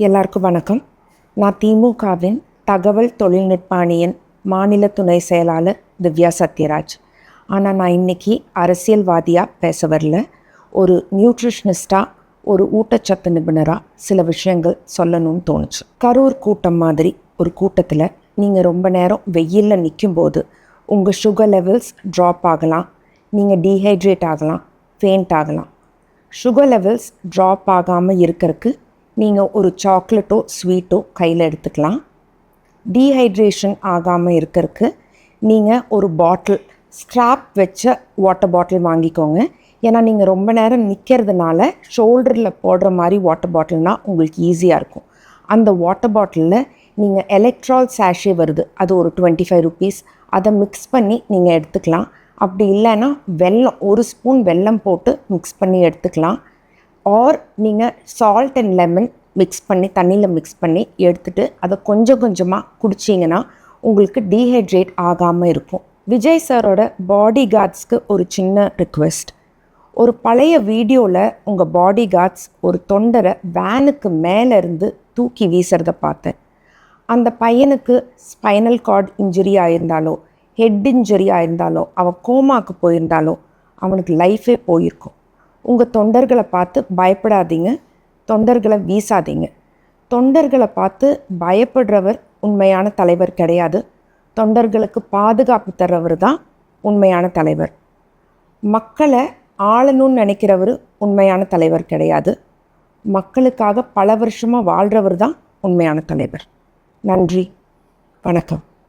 எல்லாருக்கும் வணக்கம். நான் திமுகவின் தகவல் தொழில்நுட்ப அணியின் மாநில துணை செயலாளர் திவ்யா சத்யராஜ். ஆனால் நான் இன்றைக்கி அரசியல்வாதியாக பேச வரல. ஒரு நியூட்ரிஷனிஸ்டாக, ஒரு ஊட்டச்சத்து நிபுணராக சில விஷயங்கள் சொல்லணும்னு தோணுச்சு. கரூர் கூட்டம் மாதிரி ஒரு கூட்டத்தில் நீங்கள் ரொம்ப நேரம் வெயிலில் நிற்கும்போது உங்கள் சுகர் லெவல்ஸ் ட்ராப் ஆகலாம், நீங்கள் டீஹைட்ரேட் ஆகலாம், ஃபெயிண்ட் ஆகலாம். சுகர் லெவல்ஸ் ட்ராப் ஆகாமல் இருக்கிறதுக்கு நீங்கள் ஒரு சாக்லேட்டோ ஸ்வீட்டோ கையில் எடுத்துக்கலாம். டீஹைட்ரேஷன் ஆகாமல் இருக்கிறதுக்கு நீங்கள் ஒரு பாட்டில், ஸ்ட்ராப் வச்ச வாட்டர் பாட்டில் வாங்கிக்கோங்க. ஏன்னா நீங்கள் ரொம்ப நேரம் நிற்கிறதுனால ஷோல்டரில் போடுற மாதிரி வாட்டர் பாட்டில்னால் உங்களுக்கு ஈஸியாக இருக்கும். அந்த வாட்டர் பாட்டிலில் நீங்கள் எலக்ட்ரால் சாஷே வருது, அது ஒரு 25 rupees, அதை மிக்ஸ் பண்ணி நீங்கள் எடுத்துக்கலாம். அப்படி இல்லைன்னா வெல்லம், ஒரு ஸ்பூன் வெல்லம் போட்டு மிக்ஸ் பண்ணி எடுத்துக்கலாம். ஆர் நீங்கள் சால்ட் அண்ட் லெமன் மிக்ஸ் பண்ணி, தண்ணியில் மிக்ஸ் பண்ணி எடுத்துகிட்டு அதை கொஞ்சம் கொஞ்சமாக குடிச்சிங்கன்னா உங்களுக்கு டீஹைட்ரேட் ஆகாமல் இருக்கும். விஜய் சாரோட பாடி கார்ட்ஸ்க்கு ஒரு சின்ன ரிக்வெஸ்ட். ஒரு பழைய வீடியோவில் உங்கள் பாடி கார்ட்ஸ் ஒரு தொண்டரை வேனுக்கு மேலேருந்து தூக்கி வீசுறதை பார்த்தேன். அந்த பையனுக்கு ஸ்பைனல் கார்டு இன்ஜுரி ஆயிருந்தாலோ, ஹெட் இன்ஜுரி ஆயிருந்தாலோ, அவன் கோமாக்கு போயிருந்தாலோ அவனுக்கு லைஃபே போயிருக்கும். உங்கள் தொண்டர்களை பார்த்து பயப்படாதீங்க, தொண்டர்களை வீசாதீங்க. தொண்டர்களை பார்த்து பயப்படுறவர் உண்மையான தலைவர் கிடையாது. தொண்டர்களுக்கு பாதுகாப்பு தர்றவர் தான் உண்மையான தலைவர். மக்களை ஆளணும்னு நினைக்கிறவர் உண்மையான தலைவர் கிடையாது. மக்களுக்காக பல வருஷமாக வாழ்கிறவர் தான் உண்மையான தலைவர். நன்றி, வணக்கம்.